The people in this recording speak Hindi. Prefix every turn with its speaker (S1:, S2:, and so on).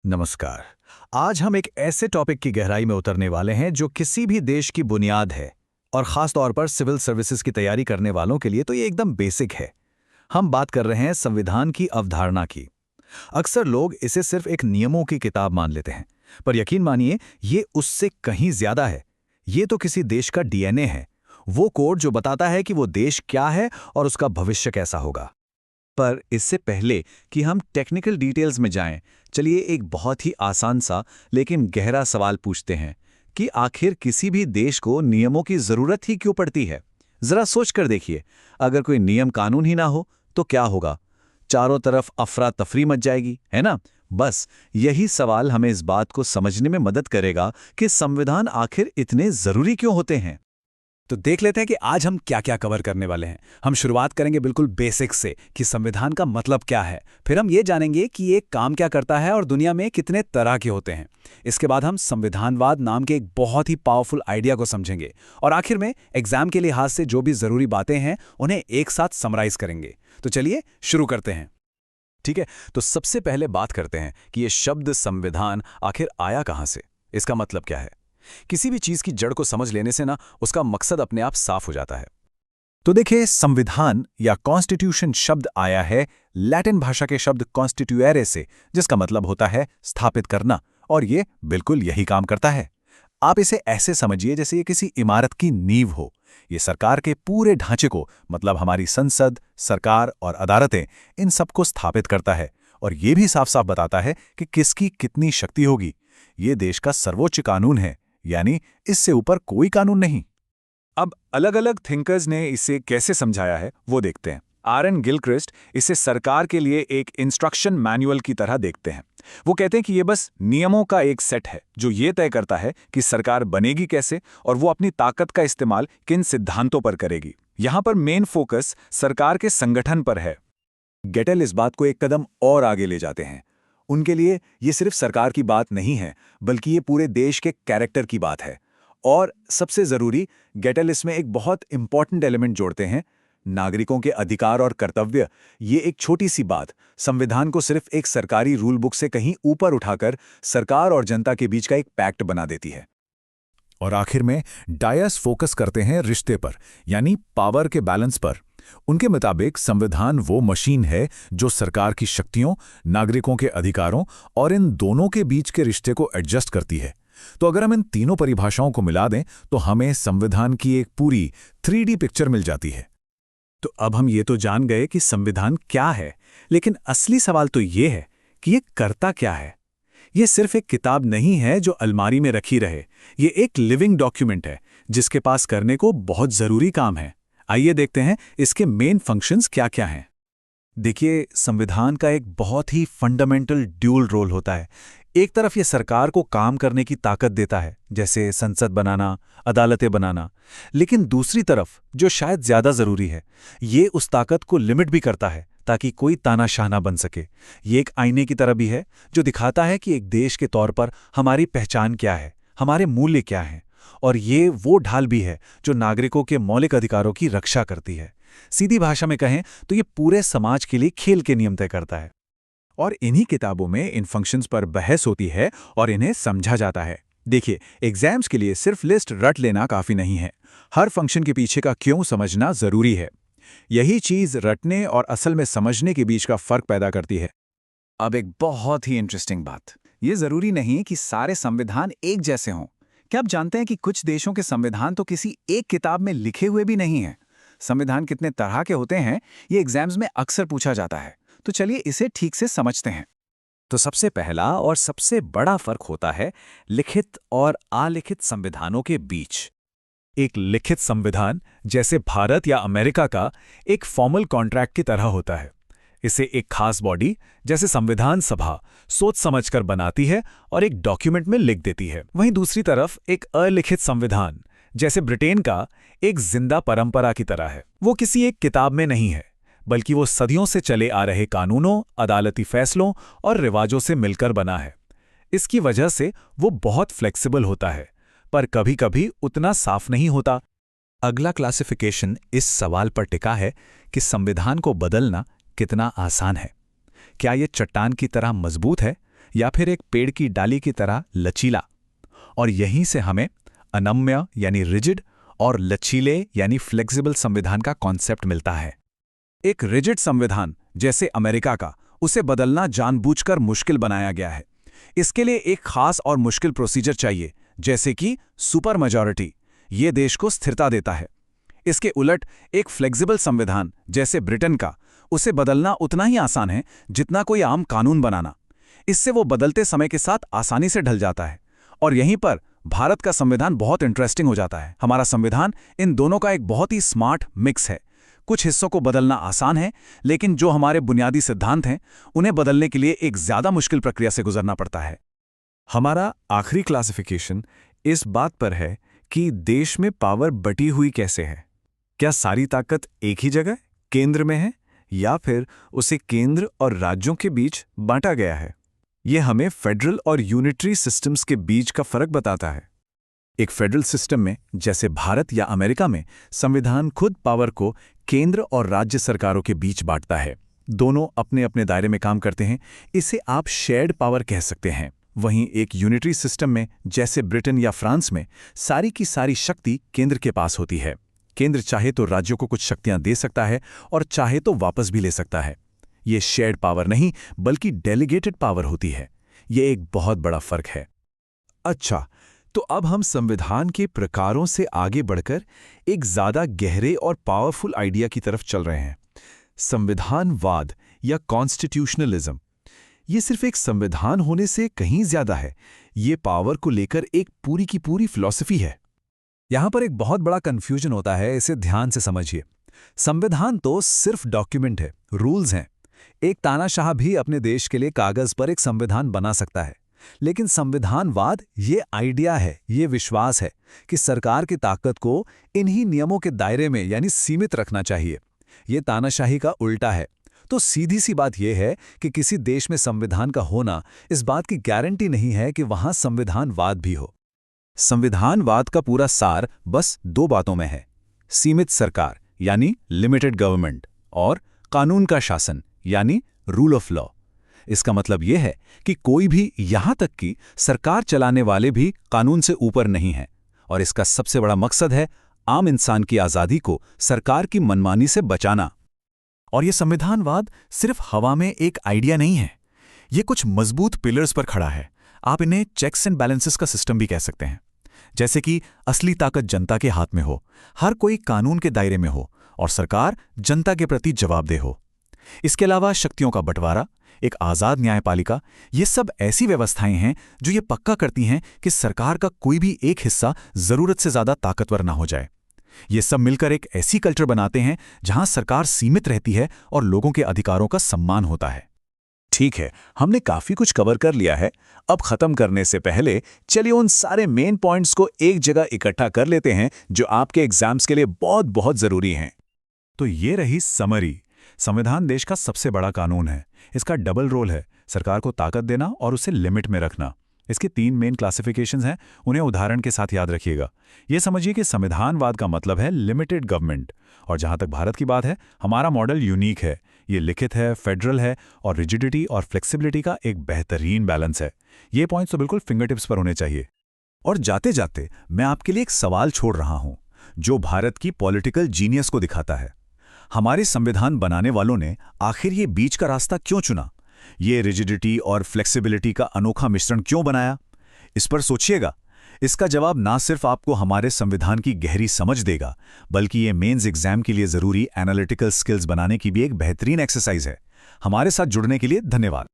S1: नमस्कार। आज हम एक ऐसे टॉपिक की गहराई में उतरने वाले हैं जो किसी भी देश की बुनियाद है और ख़ास तौर पर सिविल सर्विसेज की तैयारी करने वालों के लिए तो ये एकदम बेसिक है। हम बात कर रहे हैं संविधान की अवधारणा की। अक्सर लोग इसे सिर्फ एक नियमों की किताब मान लेते हैं, पर यकीन मानिए ये उससे कहीं ज्यादा है। ये तो किसी देश का डीएनए है, वो कोड जो बताता है कि वो देश क्या है और उसका भविष्य कैसा होगा।
S2: पर इससे पहले कि हम टेक्निकल डिटेल्स में जाएं, चलिए एक बहुत ही आसान सा लेकिन गहरा सवाल पूछते हैं कि आखिर किसी भी देश को नियमों की जरूरत ही क्यों पड़ती है। जरा सोच कर देखिए, अगर कोई नियम कानून ही ना हो तो क्या होगा? चारों तरफ अफरा तफरी मच जाएगी, है ना? बस यही सवाल हमें इस बात को समझने में मदद करेगा कि संविधान आखिर इतने जरूरी क्यों होते हैं।
S3: तो देख लेते हैं कि आज हम क्या क्या कवर करने वाले हैं। हम शुरुआत करेंगे बिल्कुल बेसिक से कि संविधान का मतलब क्या है। फिर हम ये जानेंगे कि ये काम क्या करता है और दुनिया में कितने तरह के होते हैं। इसके बाद हम संविधानवाद नाम के एक बहुत ही पावरफुल आइडिया को समझेंगे और आखिर में एग्जाम के लिहाज से जो भी जरूरी बातें हैं उन्हें एक साथ समराइज करेंगे। तो चलिए शुरू करते हैं। ठीक है, तो सबसे पहले बात करते हैं कि ये शब्द संविधान आखिर आया कहाँ से, इसका मतलब क्या है। किसी भी चीज की जड़ को समझ लेने से ना उसका मकसद अपने आप साफ हो जाता है।
S1: तो देखिए, संविधान या कॉन्स्टिट्यूशन शब्द आया है लैटिन भाषा के शब्द कॉन्स्टिट्यूएरे से, जिसका मतलब होता है स्थापित करना, और ये बिल्कुल यही काम करता है। आप इसे ऐसे समझिए जैसे ये किसी इमारत की नींव हो। ये सरकार के पूरे ढांचे को, मतलब हमारी संसद, सरकार और अदालतें, इन सबको स्थापित करता है और ये भी साफ साफ बताता है कि किसकी कितनी शक्ति होगी। ये देश का सर्वोच्च कानून है, यानी इससे ऊपर कोई कानून नहीं।
S3: अब अलग अलग थिंकर्स ने इसे कैसे समझाया है वो देखते हैं। आर.एन. गिलक्रिस्ट इसे सरकार के लिए एक इंस्ट्रक्शन मैनुअल की तरह देखते हैं। वो कहते हैं कि ये बस नियमों का एक सेट है जो ये तय करता है कि सरकार बनेगी कैसे और वो अपनी ताकत का इस्तेमाल किन सिद्धांतों पर करेगी। यहाँ पर मेन फोकस सरकार के संगठन पर है।
S1: गेटेल इस बात को एक कदम और आगे ले जाते हैं। उनके लिए ये सिर्फ सरकार की बात नहीं है, बल्कि ये पूरे देश के कैरेक्टर की बात है। और सबसे जरूरी, गेटेल इसमें एक बहुत इंपॉर्टेंट एलिमेंट जोड़ते हैं, नागरिकों के अधिकार और कर्तव्य। ये एक छोटी सी बात संविधान को सिर्फ एक सरकारी रूल बुक से कहीं ऊपर उठाकर सरकार और जनता के बीच का एक पैक्ट बना देती है। और आखिर में डायस फोकस करते हैं रिश्ते पर, यानी पावर के बैलेंस पर। उनके मुताबिक संविधान वो मशीन है जो सरकार की शक्तियों, नागरिकों के अधिकारों और इन दोनों के बीच के रिश्ते को एडजस्ट करती है। तो अगर हम इन तीनों परिभाषाओं को मिला दें तो हमें संविधान की एक पूरी 3D पिक्चर मिल जाती है।
S3: तो अब हम ये तो जान गए कि संविधान क्या है, लेकिन असली सवाल तो ये है कि ये करता क्या है। ये सिर्फ एक किताब नहीं है जो अलमारी में रखी रहे। ये एक लिविंग डॉक्यूमेंट है जिसके पास करने को बहुत जरूरी काम है। आइए देखते हैं इसके मेन फंक्शंस क्या क्या हैं।
S1: देखिए, संविधान का एक बहुत ही फंडामेंटल ड्यूल रोल होता है। एक तरफ ये सरकार को काम करने की ताकत देता है, जैसे संसद बनाना, अदालतें बनाना। लेकिन दूसरी तरफ, जो शायद ज्यादा जरूरी है, ये उस ताकत को लिमिट भी करता है ताकि कोई तानाशाह ना बन सके। ये एक आईने की तरह भी है जो दिखाता है कि एक देश के तौर पर हमारी पहचान क्या है, हमारे मूल्य क्या हैं। और ये वो ढाल भी है जो नागरिकों के मौलिक अधिकारों की रक्षा करती है। सीधी भाषा में कहें तो ये पूरे समाज के लिए खेल के नियम तय करता है। और इन्हीं किताबों में इन फंक्शंस पर बहस होती है और इन्हें समझा जाता है। देखिए, एग्जाम्स के लिए सिर्फ लिस्ट रट लेना काफी नहीं है। हर फंक्शन के पीछे का क्यों समझना जरूरी है। यही चीज रटने और असल में समझने के बीच का फर्क पैदा करती है।
S3: अब एक बहुत ही इंटरेस्टिंग बात, ये जरूरी नहीं कि सारे संविधान एक जैसे हों। क्या आप जानते हैं कि कुछ देशों के संविधान तो किसी एक किताब में लिखे हुए भी नहीं हैं। संविधान कितने तरह के होते हैं, ये एग्जाम्स में अक्सर पूछा जाता है। तो चलिए इसे ठीक से समझते हैं।
S1: तो सबसे पहला और सबसे बड़ा फर्क होता है लिखित और अलिखित संविधानों के बीच। एक लिखित संविधान, जैसे भारत या अमेरिका का, एक फॉर्मल कॉन्ट्रैक्ट की तरह होता है। इसे एक खास बॉडी, जैसे संविधान सभा, सोच समझकर बनाती है और एक डॉक्यूमेंट में लिख देती है। वहीं दूसरी तरफ एक अलिखित संविधान, जैसे ब्रिटेन का, एक जिंदा परंपरा की तरह है। वो किसी एक किताब में नहीं है, बल्कि वो सदियों से चले आ रहे कानूनों, अदालती फैसलों और रिवाजों से मिलकर बना है। इसकी वजह से वो बहुत फ्लेक्सिबल होता है, पर कभी-कभी उतना साफ नहीं होता। अगला क्लासिफिकेशन इस सवाल पर टिका है कि संविधान को बदलना कितना आसान है। क्या ये चट्टान की तरह मजबूत है
S3: या फिर एक पेड़ की डाली की तरह लचीला। और यहीं से हमें अनम्य यानी रिजिड और लचीले यानी फ्लेक्सिबल संविधान का कॉन्सेप्ट मिलता है। एक रिजिड संविधान जैसे अमेरिका का, उसे बदलना जानबूझकर मुश्किल बनाया गया है। इसके लिए एक खास और मुश्किल प्रोसीजर चाहिए, जैसे कि सुपर मेजॉरिटी। ये देश को स्थिरता देता है। इसके उलट एक फ्लेक्सिबल संविधान जैसे ब्रिटेन का, उसे बदलना उतना ही आसान है जितना कोई आम कानून बनाना। इससे वो बदलते समय के साथ आसानी से ढल जाता है। और यहीं पर भारत का संविधान बहुत इंटरेस्टिंग हो जाता है। हमारा संविधान इन दोनों का एक बहुत ही स्मार्ट मिक्स है। कुछ हिस्सों को बदलना आसान है, लेकिन जो हमारे बुनियादी सिद्धांत हैं उन्हें बदलने के लिए एक ज्यादा मुश्किल प्रक्रिया से गुजरना पड़ता है।
S2: हमारा आखिरी क्लासिफिकेशन इस बात पर है कि देश में पावर बटी हुई कैसे है। क्या सारी ताकत एक ही जगह केंद्र में है, या फिर उसे केंद्र और राज्यों के बीच बांटा गया है? यह हमें फेडरल और यूनिटरी सिस्टम्स के बीच का फर्क बताता है। एक फेडरल सिस्टम में, जैसे भारत या अमेरिका में, संविधान खुद पावर को केंद्र और राज्य सरकारों के बीच बांटता है। दोनों अपने अपने दायरे में काम करते हैं। इसे आप शेयर्ड पावर कह सकते हैं। वहीं एक यूनिटरी सिस्टम में, जैसे ब्रिटेन या फ्रांस में, सारी की सारी शक्ति केंद्र के पास होती है। केंद्र चाहे तो राज्यों को कुछ शक्तियां दे सकता है और चाहे तो वापस भी ले सकता है। ये शेयर्ड पावर नहीं, बल्कि डेलीगेटेड पावर होती है। ये एक बहुत बड़ा फर्क है। अच्छा, तो अब हम संविधान के प्रकारों से आगे बढ़कर एक ज्यादा गहरे और पावरफुल आइडिया की तरफ चल रहे हैं, संविधानवाद या कॉन्स्टिट्यूशनलिज्म। ये सिर्फ एक संविधान होने से कहीं ज्यादा है। ये पावर को लेकर एक पूरी की पूरी फिलॉसफी है।
S3: यहां पर एक बहुत बड़ा कंफ्यूजन होता है, इसे ध्यान से समझिए। संविधान तो सिर्फ डॉक्यूमेंट है, रूल्स हैं। एक तानाशाह भी अपने देश के लिए कागज पर एक संविधान बना सकता है। लेकिन संविधानवाद ये आइडिया है, ये विश्वास है कि सरकार की ताकत को इन्हीं नियमों के दायरे में यानी सीमित रखना चाहिए। ये तानाशाही का उल्टा है। तो सीधी सी बात यह है कि किसी देश में संविधान का होना इस बात की गारंटी नहीं है कि वहां संविधानवाद भी हो।
S1: संविधानवाद का पूरा सार बस दो बातों में है, सीमित सरकार यानी लिमिटेड गवर्नमेंट और कानून का शासन यानी रूल ऑफ लॉ। इसका मतलब यह है कि कोई भी, यहां तक कि सरकार चलाने वाले भी, कानून से ऊपर नहीं है। और इसका सबसे बड़ा मकसद है आम इंसान की आज़ादी को सरकार की मनमानी से बचाना। और यह संविधानवाद सिर्फ हवा में एक आइडिया नहीं है, ये कुछ मजबूत पिलर्स पर खड़ा है। आप इन्हें चेक्स एंड बैलेंसेस का सिस्टम भी कह सकते हैं। जैसे कि असली ताकत जनता के हाथ में हो, हर कोई कानून के दायरे में हो और सरकार जनता के प्रति जवाबदेह हो। इसके अलावा शक्तियों का बंटवारा, एक आज़ाद न्यायपालिका, ये सब ऐसी व्यवस्थाएं हैं जो ये पक्का करती हैं कि सरकार का कोई भी एक हिस्सा जरूरत से ज्यादा ताकतवर ना हो जाए। ये सब मिलकर एक ऐसी कल्चर बनाते हैं जहां सरकार सीमित रहती है और लोगों के अधिकारों का सम्मान होता है।
S2: ठीक है, हमने काफी कुछ कवर कर लिया है। अब खत्म करने से पहले चलिए उन सारे मेन पॉइंट्स को एक जगह इकट्ठा कर लेते हैं जो आपके एग्जाम्स के लिए बहुत बहुत जरूरी हैं।
S1: तो ये रही समरी। संविधान देश का सबसे बड़ा कानून है। इसका डबल रोल है, सरकार को ताकत देना और उसे लिमिट में रखना। इसके 3 मेन क्लासिफिकेशंस हैं, उन्हें उदाहरण के साथ याद रखिएगा। ये समझिए कि संविधानवाद का मतलब है लिमिटेड गवर्नमेंट। और जहां तक भारत की बात है, हमारा मॉडल यूनिक है। ये लिखित है, फेडरल है और रिजिडिटी और फ्लेक्सिबिलिटी का एक बेहतरीन बैलेंस है। ये पॉइंट्स तो बिल्कुल फिंगर टिप्स पर होने चाहिए। और जाते जाते मैं आपके लिए एक सवाल छोड़ रहा हूं जो भारत की पॉलिटिकल जीनियस को दिखाता है। हमारे संविधान बनाने वालों ने आखिर ये बीच का रास्ता क्यों चुना? ये रिजिडिटी और फ्लेक्सिबिलिटी का अनोखा मिश्रण क्यों बनाया? इस पर सोचिएगा। इसका जवाब ना सिर्फ आपको हमारे संविधान की गहरी समझ देगा, बल्कि ये मेंस एग्जाम के लिए जरूरी एनालिटिकल स्किल्स बनाने की भी एक बेहतरीन एक्सरसाइज है। हमारे साथ जुड़ने के लिए धन्यवाद।